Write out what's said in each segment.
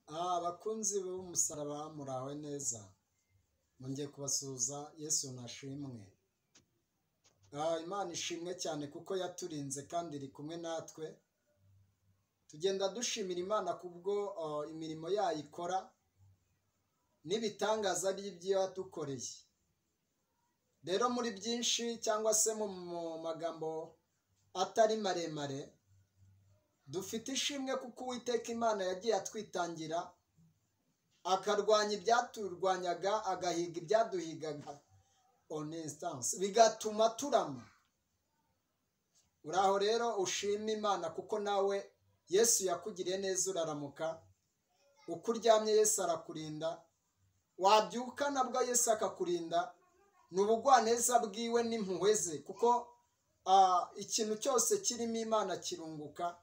abakunzi b'umusaraba murawe neza, mwongeye kubasuhuza. Yesu nashimwe. Imana ishimwe cyane kuko yaturinze kandi iri kumwe natwe. Tugenda dushimira Imana kubwo imirimo yayo ikora n'ibitangaza by'ibyo yadukoreye. Rero muri byinshi cyangwa se mu magambo atari maremare, dufite ishimwe kuko Uwiteka Imana yagiye atwitangira, akarwanya ibyaturwanyaga, agahiga ibyaduhigaga on instance, bigatuma turama. Uraho rero ushima Imana kuko nawe Yesu yakugiriye neza, uraramuka. Uko uryamye Yesu arakurinda, wabyuka nabwo Yesu akakurinda. Ni ubugwaneza bwiwe n'impuhwe ze, kuko ikintu cyose kirimo Imana kirunguka.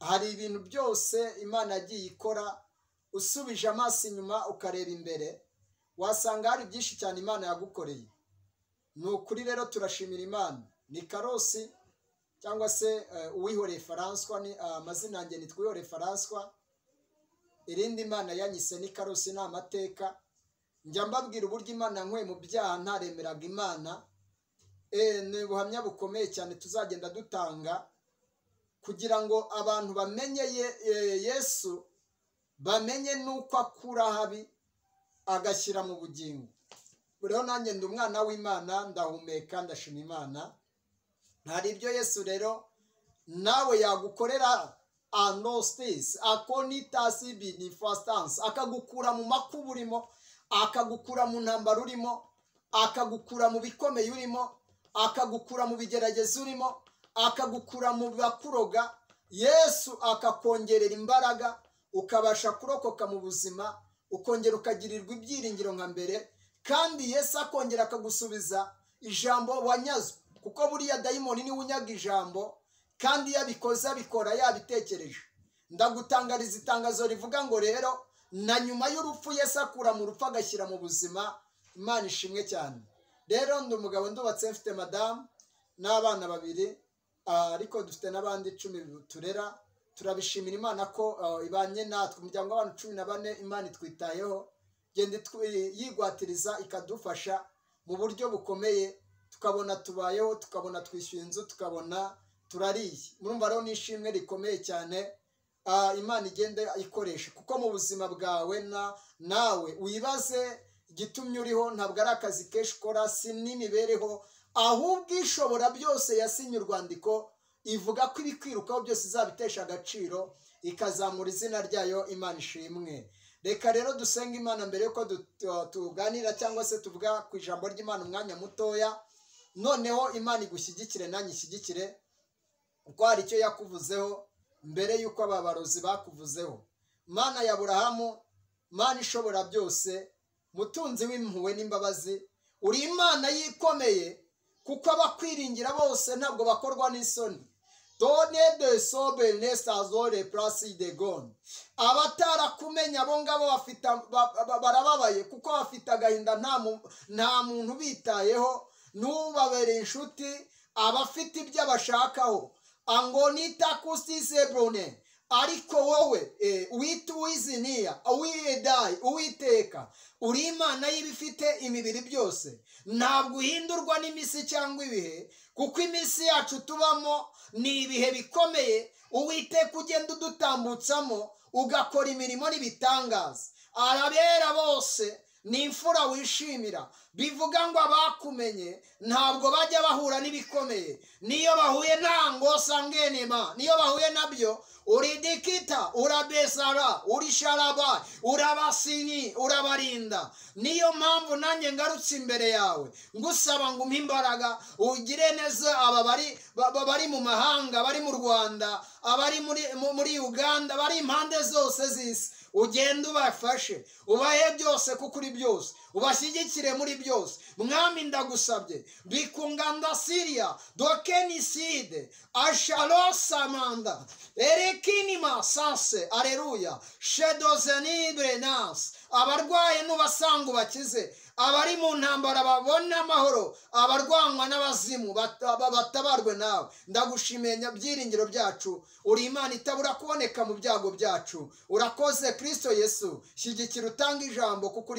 Hari ibintu byose Imana yagiye ikora, usubije amaso inyuma ukareba imbere wasanga hari byinshi cyane Imana yagukoreye. Ni ukuri rero turashimira Imana. Ni Karosi cyangwa se Uwihoreye François, ni amazina yanjye nitwa Uwihoreye François. Irindi Imana yanyise ni Karosi, ni amateka. Njya mbabwira uburyo Imana yankwe mu byaha ntaremeraga Imana. Ni ubuhamya bukomeye cyane tuzagenda dutanga kugira ngo abantu bamenye Yesu, bamenye nuko akura habi agashyira mu bugingo. Rero nanjye ndi umwana w'Imana, ndahumeka, ndashima Imana. Hari ibyo Yesu rero nawe yagukorera anostis akonitasi binifastance, akagukura mu makuba urimo, akagukura mu ntambara urimo, akagukura mu bikomeye urimo, akagukura mu bigeragezo urimo, akagukura mu bakuroga. Yesu akakongerera imbaraga, ukabasha kurokoka mu buzima, ukongera ukagirirwa ibyiringiro nka mbere. Kandi Yesu akongera akagusubiza ijambo wanyazwe, kuko buriya dayimoni niwe unyaga ijambo, kandi yabikoze abikora yabitekereje. Ndagutangariza itangazo rivuga ngo rero na nyuma y'urupfu Yesu akura mu rupfu agashyira mu buzima. Imana ishimwe cyane. Rero ndi umugabo ndubatse, mfite madamu n'abana 2, ariko dufite n'abandi 10 turera. Turabishimira Imana ko ibanye natwe. Umuryango w'abantu 14, Imana itwitayeho, genda yigwatiriza ikadufasha mu buryo bukomeye, tukabona tubayeho, tukabona twishyuye inzu, tukabona turariye. Murumva rero nishimwe rikomeye cyane Imana igenda ikoresha, kuko mu buzima bwawe nawe wibaze igitumye uriho. Ntabwo ari akazi kenshi ukora, si n'imibereho, ahubwo ishobora byose yasinye urwandiko ivuga ko ibikwirukaho byose izabitesha agaciro, ikazamura izina ryayo. Imana ishimwe. Reka rero dusenga Imana mbere yuko tuganira cyangwa se tuvuga ku ijambo ry'Imana umwanya mutoya. Noneho Imana igushyigikire nanjye ishyigikire, kuko hari icyo yakuvuzeho mbere yuko ababarozi bakuvuzeho. Mana ya Aburahamu, Mana ishobora byose, mutunzi w'impuhwe n'imbabazi, uri Imana yikomeye, kuko abakwiringira bose ntabwo bakorwa n'isoni. Done de sobe nesazore plasi de gone. Abatarakumenya abo ngabo barababaye, kuko bafite agahinda, nta muntu bitayeho, n'ubabereye inshuti, abafite ibyo abashakaho. Angonita kusise brone. Ariko wowe uwiziniya, uwidayi, uwiteka, uri Imana y'ibifite imibiri byose. Ntabwo uhindurwa n'imisi cyangwa ibihe, kuko imisi yacu tubamo ni ibihe bikomeye. Uwiteka ugenda udutambutsamo, ugakora imirimo n'ibitangaza. Arabera bose ni imfura wishimira. Bivuga ngo abakumenye ntabwo bajya bahura n'ibikomeye. Niyo bahuye ntango sangenema, niyo bahuye nabyo uridikita, urabesara, urisharaba, urabasini, urabarinda. Niyo mpamvu nanjye ngarutse imbere yawe ngusaba ngo umpe imbaraga, ugire neza aba bari mu mahanga, bari mu Rwanda, abari muri Uganda, bari impande zose z'isi. Ugenda ubafashe, ubahe byose kuko uri byose, ubashyigikire muri byose. Mwami ndagusabye, bikunganda Syria, dokeniside, ashalosamanda, erekinima sanse, aleluya, shedozenibre nas. Abarwaye nubasanga ubakize, abari mu ntambara babona amahoro, abarwanywa n'abazimu batabarwe nawe. Ndagushimiye byiringiro byacu, uri Imana itabura kuboneka mu byago byacu. Urakoze Kristo Yesu, shyigikira utanga ijambo kuko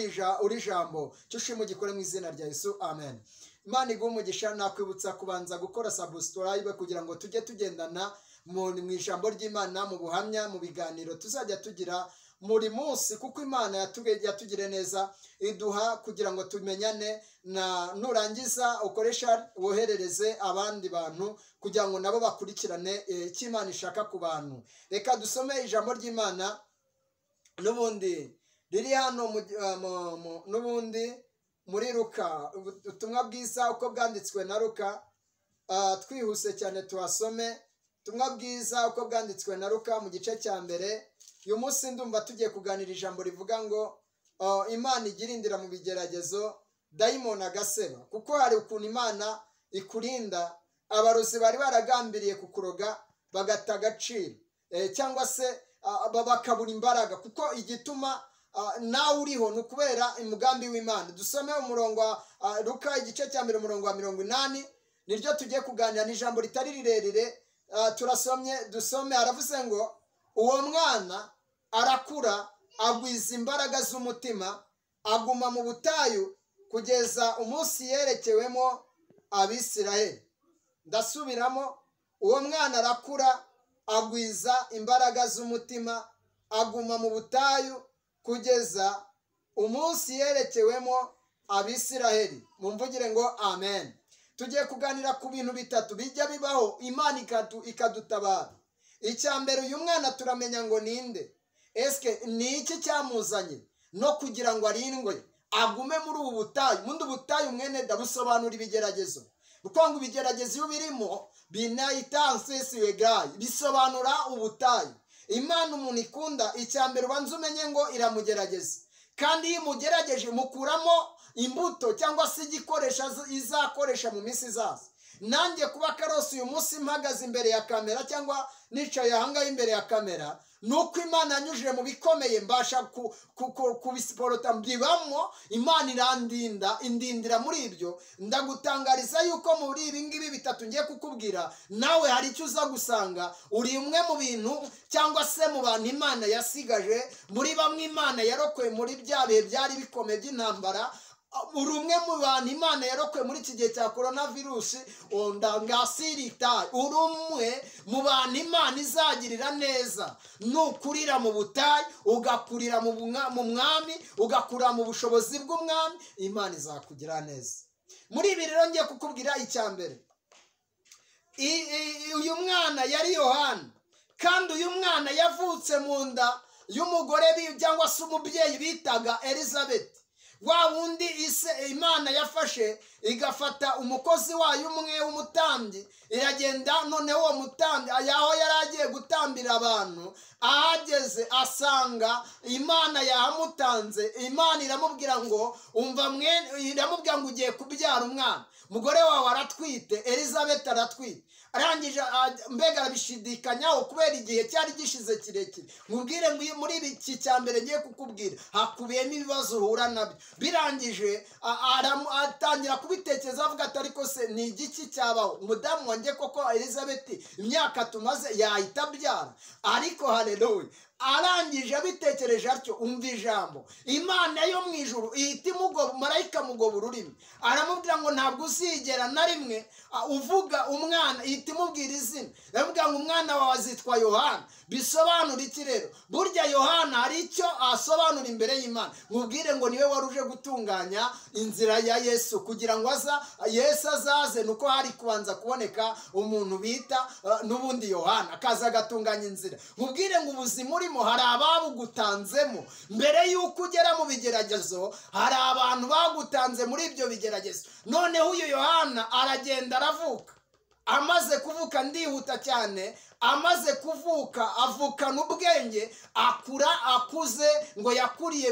uri ijambo. Cyushimo gikore mu izina rya Yesu, amen. Imana iguhe umugisha. Nakwibutsa kubanza gukora subscribe kugira ngo tujye tugendana mu ijambo ry'Imana, mu buhamya, mu biganiro tuzajya tugira muri munsi, kuko Imana yatugire neza, iduha kugira ngo tumenyane. Nurangiza ukoresha woherereze abandi bantu kugira ngo nabo bakurikirane icyo Imana ishaka ku bantu. Reka dusome ijambo ry'Imana n'ubundi riri hano n'ubundi muri Luka, ubutumwa bwiza uko bwanditswe na Luka. Twihuse cyane tuhasome ubutumwa bwiza uko bwanditswe na Luka mu gice cya mbere. Uyu munsi ndumva tugiye kuganira ijambo rivuga ngo Imana igirindira mu bigeragezo, dayimoni agaseba. Kuko hari ukuntu Imana ikurinda abarozi bari baragambiriye kukuroga bagata agaciro, cyangwa se bakabura imbaraga, kuko igituma nawe uriho ni ukubera umugambi w'Imana. Dusome umurongo wa Luka igice cya mbere umurongo wa 80, niryo tugiye kuganira. Ni ijambo ritari rirerire. Dusome. Aravuze ngo uwo mwana arakura, agwiza imbaraga z'umutima, aguma mu butayu kugeza umunsi yerekewemo Abisiraheli. Ndasubiramo, uwo mwana arakura, agwiza imbaraga z'umutima, aguma mu butayu kugeza umunsi yerekewemo Abisiraheli. Mumvugire ngo amen. Tugiye kuganira ku bintu bitatu bijya bibaho Imana ikadutabara. Icya mbere, uyu mwana turamenya ngo ninde. Eske ni iki cyamuzanye no kugira ngo arindwe agume muri ubu butayu? Mundi ubutayu mwene dabusobanura ibigeragezo, kuko ngo ibigeragezo iyo birimo bisobanura ubutayu. Imana umuntu ikunda, icya mbere ubanza umenye ngo iramugerageza, kandi iyo imugerageje mukuramo imbuto cyangwa se igikoresho izakoresha mu minsi izaza. Nanjye kuba Karosi uyu munsi mpagaze imbere ya kamera cyangwa nicaye ahangaha imbere ya kamera, nuko Imana yanyujije mu bikomeye mbasha kubisiporota mbibamo. Imana indindira muri ibyo. Ndagutangariza yuko muri ibi ngibi bitatu ngiye kukubwira, nawe hari icyo uza gusanga uri umwe mu bintu cyangwa se mu bantu Imana yasigaje, muri bamwe Imana yarokoye muri bya bihe byari bikomeye by'intambara. Uri umwe mu bantu Imana yarokoye muri iki gihe cya coronavirus. Uri umwe mu bantu Imana izagirira neza. Nukurira mu butayu, ugakurira mu mwami, ugakurira mu bushobozi bw'umwami, Imana izakugira neza. Muri ibi rero ngiye kukubwira icya mbere. Uyu mwana yari Yohana, kandi uyu mwana yavutse mu nda y'umugore cyangwa se umubyeyi bitaga Elizabeth. Wa wundi Imana yafashe igafata umukozi wayo umwe w'umutambyi, iragenda noneho uwo mutambyi aho yari agiye gutambira abantu, ahageze asanga Imana yahamutanze. Imana iramubwira ngo iramubwira ngo ugiye kubyara umwana, umugore wawe aratwite, Elizabeth aratwite. Arangije mbega arabishidikanyaho kubera igihe cyari gishize kirekire. Mubwire ngo muri iki cya mbere ngiye kukubwira hakubiyemo ibibazo uhura nabyo. Birangije atangira kubitekereza avuga ati ariko se ni igiki cyabaho? Umudamu wanjye koko Elizabeth imyaka tumaze yahita abyara? Ariko haleluya, arangije abitekereje atyo, umva ijambo. Imana yo mu ijuru ihita marayika mugoba ururimi, aramubwira ngo ntabwo uzigera na rimwe uvuga umwana, ihita imubwira izina. Aramubwira ngo umwana wawe azitwa Yohana. Bisobanura iki rero? Burya Yohana hari icyo asobanura imbere y'Imana. Mubwire ngo niwe wari uje gutunganya inzira ya Yesu, kugira ngo Yesu azaze. Nuko hari kubanza kuboneka umuntu bita n'ubundi Yohana, akaza agatunganya inzira. Mubwire ngo ubuzima urimo hari ababugutanzemo. Mbere y'uko ugera mu bigeragezo hari abantu bagutanze muri ibyo bigeragezo. Noneho uyu Yohana aragenda aravuka. Amaze kuvuka, ndihuta cyane, amaze kuvuka avukana ubwenge, akuze ngo yakuriye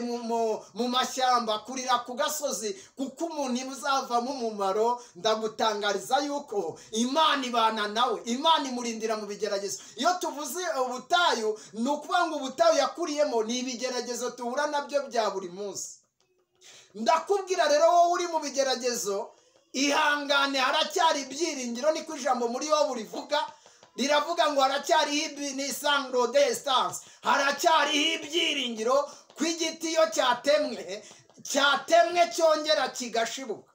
mu mashyamba, akurira ku gasozi, kuko umuntu uzavamo umumaro. Ndagutangariza yuko Imana ibana nawe, Imana imurindira mu bigeragezo. Iyo tuvuze ubutayu, ni ukuvuga ngo ubutayu yakuriyemo ni ibigeragezo tuhura nabyo bya buri munsi. ndakubwira rero wowe uri mu bigeragezo ihangane, haracyari ibyiringiro. niko ijambo muri Yobu rivuga, riravuga ngo haracyariho ibisangro distance, haracyariho ibyiringiro ko igiti iyo cyatemwe cyongera kigashibuka,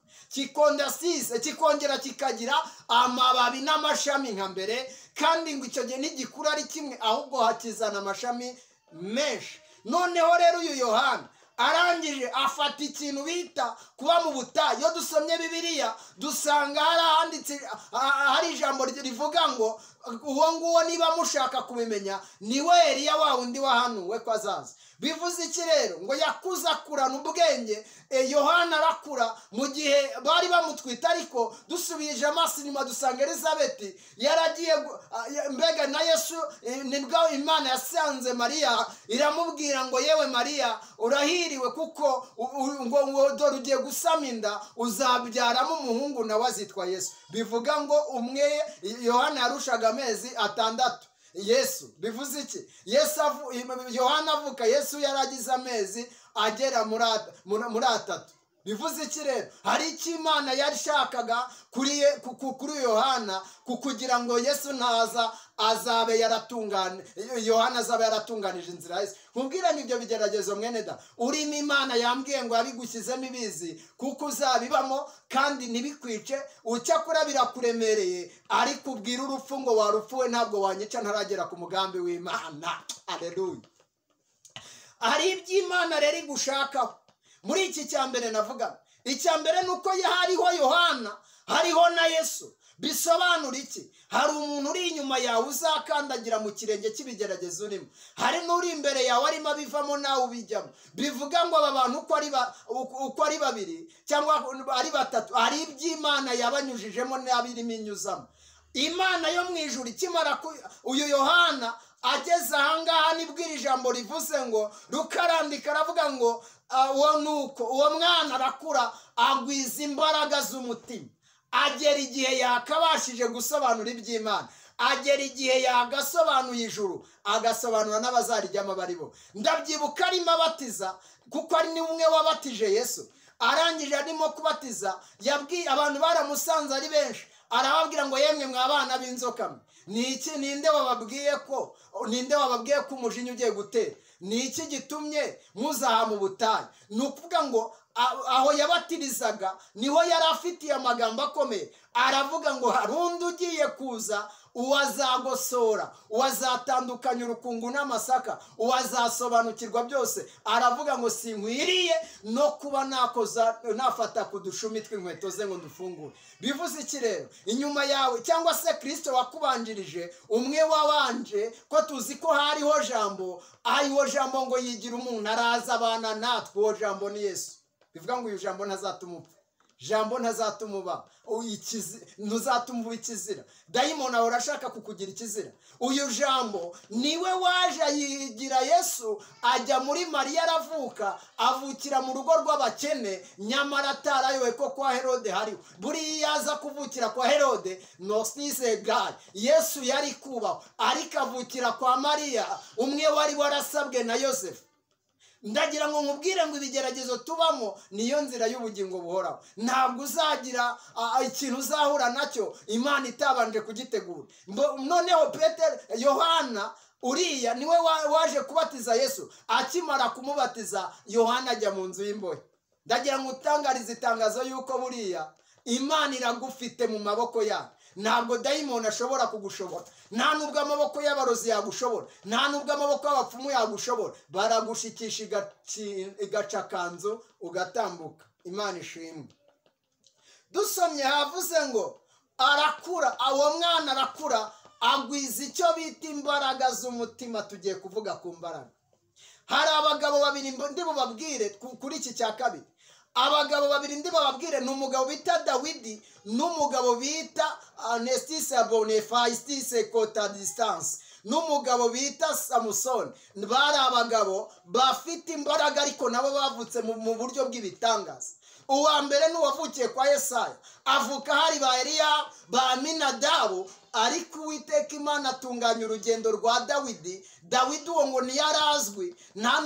kikongera kikagira amababi n'amashami nka mbere, kandi ngo icyo gihe ntigikura ari kimwe, ahubwo hakizana amashami menshi. noneho rero uyu Yohana arangije afata ikintu bita kuba mu butayu. iyo dusomye Bibiliya dusanga hari ijambo rivuga ngo uwo nguwo niba mushaka kubimenya niwe Eliya wa wundi wahanuwe ko azaza. bivuze iki rero? ngo yakuze akurana ubwenge. Yohana arakura mu gihe bari bamutwita, ariko dusubije amaso inyuma dusanga Elizabeti yaragiye, mbega na Yesu nibwo Imana yasanze Mariya iramubwira ngo yewe Mariya urahiriwe, kuko ngo dore ugiye gusama inda uzabyaramo umuhungu nawe azitwa Yesu. bivuga ngo umwe Yohana yarushaga amezi 6 Yesu. bivuze iki? Yohana avuka, Yesu yaragize amezi agera muri 3. bivuze iki rero? hari icyo Imana yashakaga kuri Yohana, kugira ngo Yesu naza azabe Yohana azabe yaratunganije inzira Yesu. nkubwire n'ibyo bigeragezo mwene da, urimo Imana yambwiye ngo yabigushyizemo ibizi, kuko uzabibamo kandi ntibikwice. ucyakora birakuremereye, ariko ubwira urupfu ngo warupfuwe ntabwo wanyica ntaragera ku mugambi w'Imana. Haleluya. hari iby'Imana rero igushakaho. muri iki cya mbere navuga, icya mbere nuko hariho Yohana, hariho na Yesu. bisobanura iki? hari umuntu uri inyuma yawe uzakandagira mu kirenge cy'ibigeragezo urimo, hari n'uri imbere yawe arimo abivamo nawe ubijyamo. bivuga ngo aba bantu uko ari babiri cyangwa ari batatu, hari iby'Imana yabanyujijemo n'abirimo inyuzamo. Imana yo mu ijuru ikimara uyu Yohana ageze ahangaha, nibwo iri jambo rivuze ngo rukarandika, aravuga ngo uwo mwana arakura agwiza imbaraga z'umutima, agera igihe yakabashije gusobanura iby'Imana, agera igihe yagasobanuye ijuru, agasobanura n'abazarijyamo bari bo. ndabyibuka arimo abatiza, kuko ari n'umwe wabatije Yesu. arangije arimo kubatiza, yabwiye abantu baramusanze ari benshi, arababwira ngo yemwe mw'abana b'inzoka mwe, ninde wababwiye ko umujinya ugiye gutera? ni iki gitumye muzaha mu butayu? ni ukuvuga ngo aho yabatirizaga niho yari afitiye amagambo akomeye. aravuga ngo hari undi ugiye kuza, uwazagosora, uwazatandukanya urukungu n'amasaka, uwazasobanukirwa byose. aravuga ngo sinkwiriye no kuba nafata ku dushumi tw'inkweto ze ngo ndufungure. bivuze iki rero? inyuma yawe cyangwa se Kristo wakubanjirije, umwe wabanje, ko tuzi ko hariho jambo, aho jambo ngo yigira umuntu araza abana natwe. uwo jambo ni Yesu. bivuga ngo uyu jambo ntazatuma upfa, jambo ntazatuma uba, ntuzatuma uba ikizira. dayimoni ahora ashaka kukugira ikizira. uyu jambo niwe waje yigira Yesu, ajya muri Mariya aravuka, avukira mu rugo rw'abakene, nyamara atarayowe ko kwa Herode hariho. buriya yaza kuvukira kwa Herode nosise gari, Yesu yari kubaho, ariko avukira kwa Mariya, umwe wari warasabwe na Yosefu. ndagira ngo nkubwire ngo ibigeragezo tubamo niyo nzira y'ubugingo buhoraho. ntabwo uzagira ikintu uzahura nacyo Imana itabanje kugitegura. noneho Yohana uriya niwe waje kubatiza Yesu. akimara kumubatiza, Yohana ajya mu nzu y'imbohe. ndagira ngo utangarize itangazo y'uko buriya Imana iragufite mu maboko yayo. ntabwo dayimoni ashobora kugushobora, nta nubwo amaboko y'abarozi yagushobora, nta nubwo amaboko y'abapfumu yagushobora. baragushikisha igacakanzu ugatambuka. Imana ishimwe. dusomye havuze ngo arakura, uwo mwana arakura agwiza icyo bita imbaraga z'umutima. tugiye kuvuga ku mbaraga. hari abagabo babiri ndi bubabwire kuri iki cya kabiri. abagabo babiri ndi bababwire, ni umugabo bita Dawidi n'umugabo bita Anestise Bonefastise Kota Distance, n'umugabo bita Samusoni. bari abagabo bafite imbaraga, ariko nabo bavutse mu buryo bw'ibitangaza. uwa mbere n'uwavukiye kwa Yesaya, avuka hari ba Eliya, ba Aminadabu, ariko Uwiteka Imana atunganya urugendo rwa Dawidi. uwo ngo ntiyarazwi, nta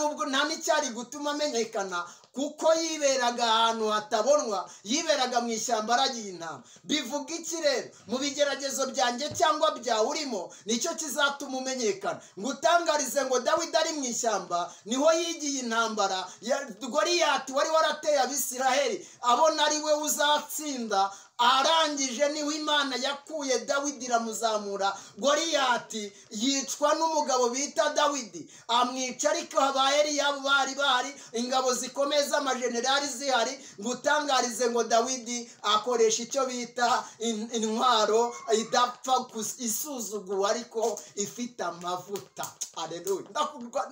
n'icyari gutuma amenyekana, kuko yiberaga ahantu hatabonwa, yiberaga mu ishyamba aragiye intama. Bivuga iki rero? Mu bigeragezo byanjye cyangwa byawe urimo, nicyo kizatuma umenyekana. Ngutangarize ngo Dawidi ari mu ishyamba niho yigiye intambara ya Goliyati wari warateye Abisiraheli, abona ari we uzatsinda. Arangije niho Imana yakuye Dawidi iramuzamura. Goliyati yicwa n'umugabo bita Dawidi, amwica ariko Abayeli yabo bari bahari, ingabo zikomeye z'amajenerali zihari. Ngutangarize ngo Dawidi akoresha icyo bita intwaro idapfa isuzuguwe ariko ifite amavuta. Haleluya.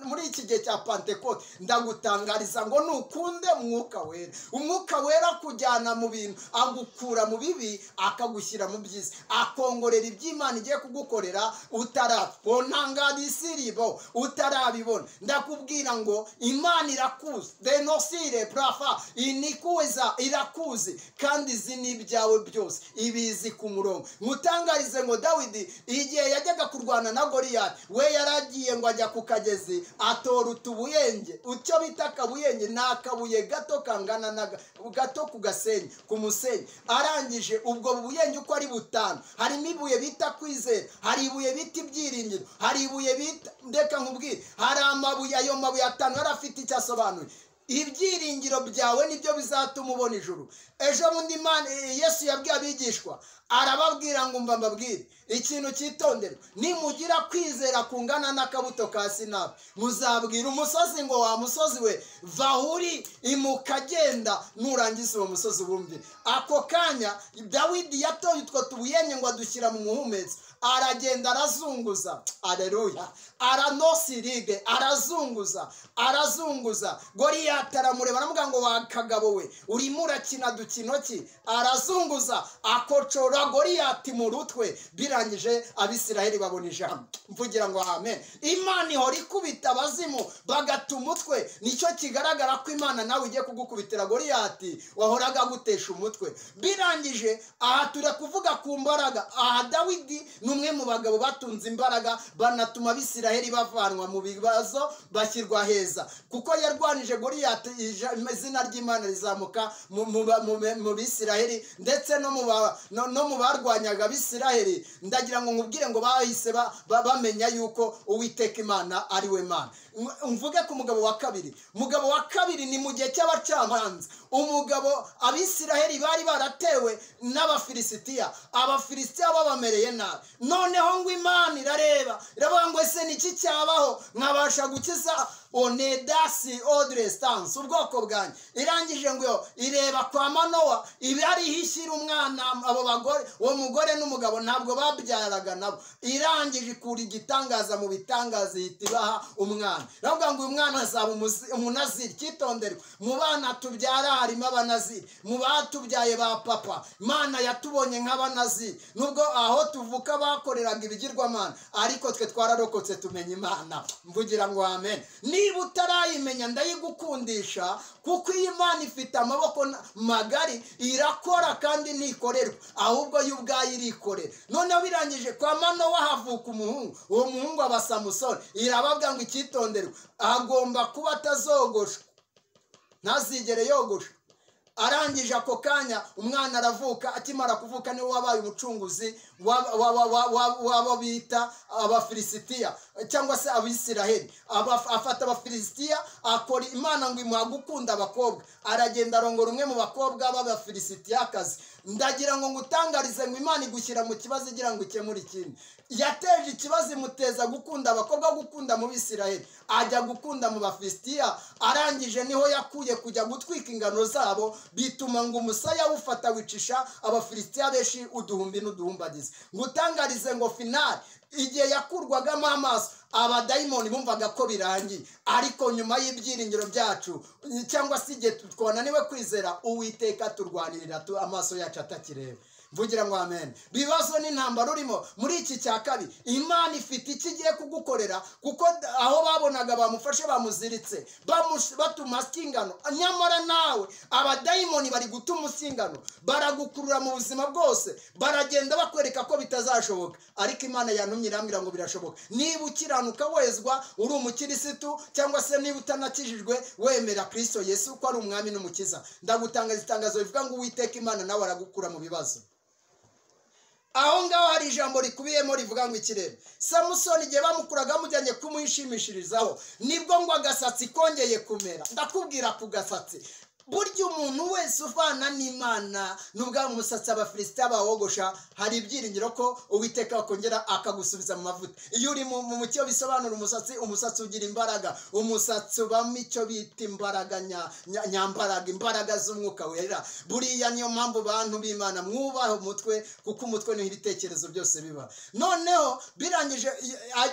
Muri iki gihe cya Pentekote ndagutangariza ngo nukunde Umwuka Wera, Umwuka Wera kujyana mu bintu, agukura mu bibi akagushyira mu byiza, akongorera iby'Imana igiye kugukorera utarabona utarabibona. Ndakubwira ngo Imana irakuzi, denosire prafa inikuza irakuzi, kandi izi ni ibyawe byose, ibizi ku murongo. Mutangarize ngo Dawidi igihe yajyaga kurwana na Goliyati, we yaragiye ngo ajya ku kagezi atora utubuyenge, icyo bita akabuyenge ni akabuye gato kangana na gato ku gasenyi, ku musenyi. Arangije ubwo buyenge uko ari butanu, harimo ibuye bita kwizera, hari ibuye bita ibyiringiro, hari ibuye bita ndeka nkubwire, hari amabuye. Ayo mabuye atanu yari afite icyo asobanuye. Ibyiringiro byawe nibyo bizatuma ubona ijuru. Ejo bundi Yesu yabwiye abigishwa, arababwira ngo mba mbabwire ikintu cyitondera, nimugira kwizera kungana n'akabuto ka sinapi, muzabwira umusozi ngo wa musozi we vahuri imukagenda, nurangiza uwo musozi wumvire. Ako kanya Dawidi yatoye utwo tubuyenge ngo adushyira mu muhumetso, aragenda arazunguza. Haleluya. Aranosirige, arazunguza. Goliyati aramureba aramubwira ngo wa kagabo we urimo urakina dukino ki? Arazunguza akocora Goliyati mu rutwe. Birangije Abisiraheli babona ijambo. Mvugira ngo amen. Imana ihora ikubita abazimu bagata umutwe. Nicyo kigaragara ko Imana nawe igiye kugukubitira Goliyati wahoraga gutesha umutwe. Birangije aha turi kuvuga ku mbaraga. Aha Dawidi numwe mu bagabo batunze imbaraga, banatuma Abisiraheli bavanwa mu bibazo bashyirwa heza, kuko yarwanije Goliyati, izina ry'Imana rizamuka mu Bisiraheli, ndetse no mu barwanyaga Abisiraheli. Ndagira ngo nkubwire ngo bahise bamenya yuko Uwiteka Imana ari we Mana. Mvuge ku mugabo wa kabiri. Umugabo wa kabiri ni mu gihe cy'abacamanza. Umugabo Abisiraheli bari baratewe n'Abafilisitiya, Abafilisitiya babamereye nabi. Noneho ngo Imana irareba, iravuga ngo ese niki cyabaho nkabasha gukiza Onedasi Odrestance ubwoko bwanjye. Irangije ngo ireba kwa Manowa, ibari hishyira umwana. Abo bagore, uwo mugore n'umugabo ntabwo babyaraga nabo. Irangije ikura igitangaza mu bitangaza ihita ibaha umwana. Iravuga ngo uyu mwana azaba umunaziri. Cyitondere, mu bana tubyara harimo abanaziri, mu batubyaye ba papa. Imana yatubonye nk'abanaziri, nubwo aho tuvuka bakoreraga ibigirwamana, ariko twe twararokotse tumenya Imana. Mvugira ngo amen. Niba utarayimenya ndayigukundisha, kuko iyi Imana ifite amaboko magari, irakora kandi ntikorerwa, ahubwo yo ubwayo irikorera. Noneho birangije kwa Manowa havuka umuhungu, uwo muhungu aba Samusoni. Irababwira ngo icyitonderwa, agomba kuba atazogoshwa, ntazigere yogosha. Arangije ako kanya umwana aravuka. Akimara kuvuka niwe wabaye umucunguzi wabo bita Abafilisitiya cyangwa se Abisiraheli. Afata Abafilisitiya, akora Imana ngo imuha gukunda abakobwa, aragenda arongora umwe mu bakobwa b'Abafilisitiyakazi. Ndagira ngo ngutangarize ngo Imana igushyira mu kibazo igira ngo ikemure ikindi. Yateje ikibazo imuteza gukunda abakobwa, gukunda mu Bisiraheli, ajya gukunda mu Bafilisitiya. Arangije niho yakuye kujya gutwika ingano zabo, bituma ngo umusaya wufata wicisha Abafilisitiya benshi uduhumbi n'uduhumbagizi. Ngutangarize ngo finali igihe yakurwagamo amaso, abadayimoni bumvaga ko birangiye, ariko nyuma y'ibyiringiro byacu cyangwa se igihe twananiwe kwizera Uwiteka turwanirira amaso yacu atakireba. mvugira ngo amen. Bibazo n'intambara urimo muri iki cya kabiri, Imana ifite iki igiye kugukorera, kuko aho babonaga bamufashe bamuziritse batuma singano, nyamara nawe abadayimoni bari gutuma singano, baragukurura mu buzima bwose, baragenda bakwereka ko bitazashoboka, ariko Imana yantumye irambwira ngo birashoboka. Niba ukiranuka wezwa uri umukirisitu, cyangwa se niba utanakijijwe wemera Kristo Yesu ko ari umwami n'umukiza, ndagutangaza itangazo rivuga ngo Uwiteka Imana nawe aragukura mu bibazo. Aho ngaho hari ijambo rikubiyemo rivuga ngo ikirere. Samusoni igihe bamukuraga mujyanye kumwishimishirizaho, nibwo ngo agasatsi kongeye kumera. Ndakubwira ku gasatsi, burya umuntu wese uvana n'Imana nubwo umusatsi abafilisitiya bawogosha, hari ibyiringiro ko Uwiteka akongera akagusubiza mu mavuta. Iyo uri mu mucyo bisobanura umusatsi ugira imbaraga, umusatsi ubamo icyo bita imbaraga nyambaraga, imbaraga z'umwuka wera. Buriya niyo mpamvu bantu b'Imana mwubahe umutwe, kuko umutwe niho ibitekerezo byose biba. Noneho birangije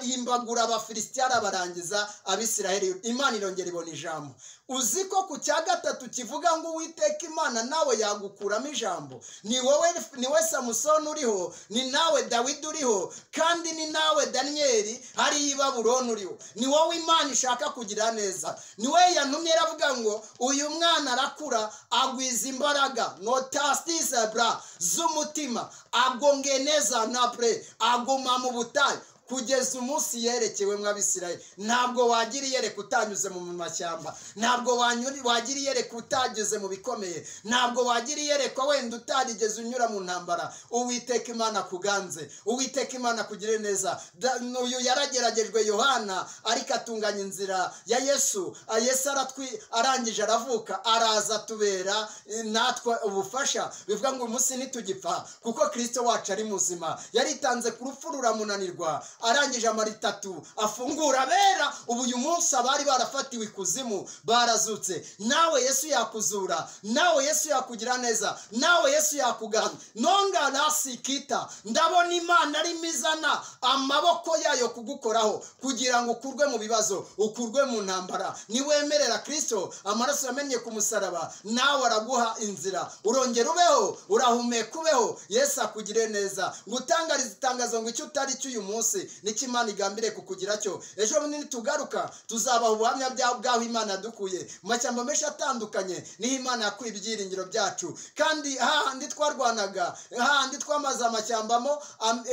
yimbagura abafilisitiya arabarangiza, Abisiraheli Imana irongera ibona ijambo. Uzi ko ku cya gatatu kivuga ngo Uwiteka Imana nawe yagukuramo ijambo. Ni wowe Samusoni uriho, ni nawe Dawidi uriho, kandi ni nawe Daniyeli hari i Babuloni uriho. Ni wowe Imana ishaka kugira neza. Ni we yantumye iravuga ngo uyu mwana arakura, agwiza imbaraga notastisabra z'umutima, agonge neza napre, aguma mu butayu kugeza umunsi yerekewe mw'Abisirayeli. Ntabwo wagira iyereka utanyuze mu mashyamba, ntabwo wagira iyereka utageze mu bikomeye, ntabwo wagira iyereka wenda utarigeze unyura mu ntambara. Uwiteka Imana kuganze, Uwiteka Imana kugire neza. Uyu yarageragejwe Yohana, ariko atunganya inzira ya Yesu. Yesu arangije aravuka, araza tubera natwe ubufasha. Bivuga ngo umunsi ntitugipfa, kuko Kristo wacu ari muzima. Yaritanze ku rupfu ruramunanirwa, arangije amaritatu afungura abera. Ubu uyu munsi abari barafatiwe ikuzimu barazutse. Nawe Yesu yakuzura, nawe Yesu yakugira neza, nawe Yesu yakugana. Nonga nasikita, ndabona Imana ari mizana amaboko yayo kugukoraho, kugira ngo ukurwe mu bibazo, ukurwe mu ntambara. Niwemerera Kristo, amaraso yamennye ku musaraba, nawe araguha inzira, urongera ubeho, urahumeka ubeho. Yesu akugire neza. Ngutangariza itangazo ngo icyo utari cyo uyu munsi niki Imana igambire kukugira cyo. Ejo bunini tugaruka tuzabaha ubuhamya bwaho Imana yadukuye mu mashyamba menshi atandukanye, niho Imana yakuye ibyiringiro byacu. Kandi hahandi twarwanaga, hahandi twamaze amashyambamo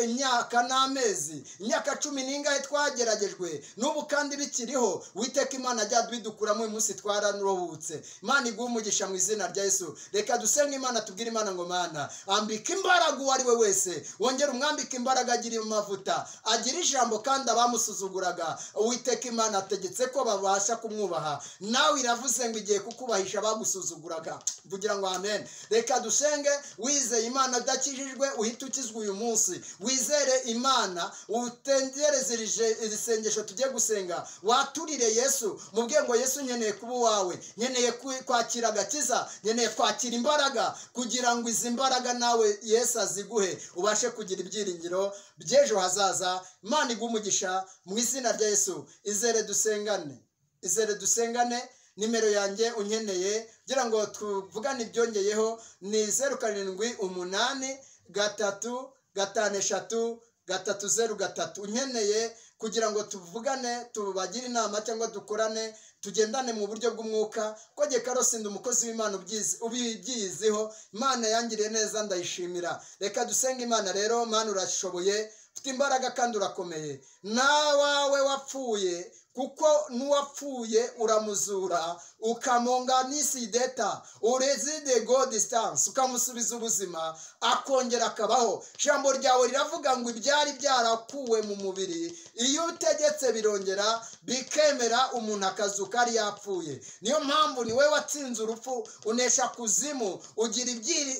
imyaka n'amezi, imyaka 10 n'ingahe twageragejwe, n'ubu kandi bikiriho. Uwiteka Imana ajya dukuramo uyu munsi twararuhutse. Imana iguhe umugisha mu izina rya Yesu. Reka dusenge Imana, tubwire Imana ngo Mana ambika imbaraga uwo ari we wese, wongera umwambika imbaraga, agira amavuta, agira ijambo, kandi abamusuzuguraga Uwiteka Imana ategetse ko babasha kumwubaha. Nawe iravuze ngo igiye kukubahisha abagusuzuguraga. Mvugira ngo amen. Reka dusenge, wizeye Imana udakijijwe uhita ukizwa uyu munsi. Wizere Imana, utengerezerije irisengesho tugiye gusenga, waturire Yesu, mubwiye ngo Yesu nkeneye kuba wawe, nkeneye kwakira agakiza, nkeneye kwakira imbaraga, kugira ngo izi mbaraga nawe Yesu aziguhe, ubashe kugira ibyiringiro by'ejo hazaza. Imana iguhe umugisha mu izina rya Yesu. Izere dusengane, izere dusengane. Nimero yanjye unkeneye kugira ngo tuvugane ibyongeyeho ni 0783533003. Unkeneye kugira ngo tuvugane, tubagire inama cyangwa dukorane, tugendane mu buryo bw'umwuka. Ko Karosinda umukozi w'Imana ubyiziho, Imana yangiriye neza, ndayishimira. Reka dusenge Imana rero. Mana urashoboye, ufite imbaraga kandi urakomeye. Nawawe wapfuye, kuko nuwapfuye uramuzura, ukamonga nisi deta urezide go distance, ukamusubiza ubuzima akongera akabaho. Jambo ryawe riravuga ngo ibyari byarakuwe mu mubiri iyo utegetse birongera bikemera, umuntu akazuka ari yapfuye. Niyo mpamvu ni we watsinze urupfu, unesha kuzimu,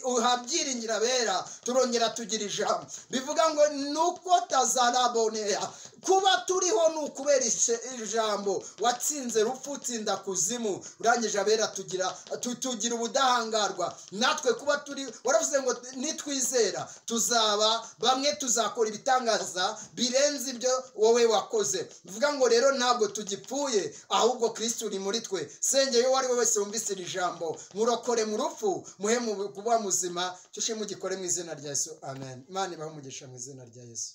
uhabyiringira bera, turongera tugira ijambo. Bivuga ngo nuko tazarabonera kuba turiho ni ukubera ijambo watsinze rupfu utsinda kuzimu urangije abera tugira ubudahangarwa natwe kuba turi waravuze ngo nitwizera tuzaba bamwe tuzakora ibitangaza birenze ibyo wowe wakoze bivuga ngo rero ntabwo tugipfuye ahubwo Kristo uri muri twe sengeye uwo ari we wese wumvise iri jambo murokore mu rupfu muhe mu kuba muzima cyo shimwe gikore mu izina rya Yesu amen. Imana ibahe umugisha mu izina rya Yesu.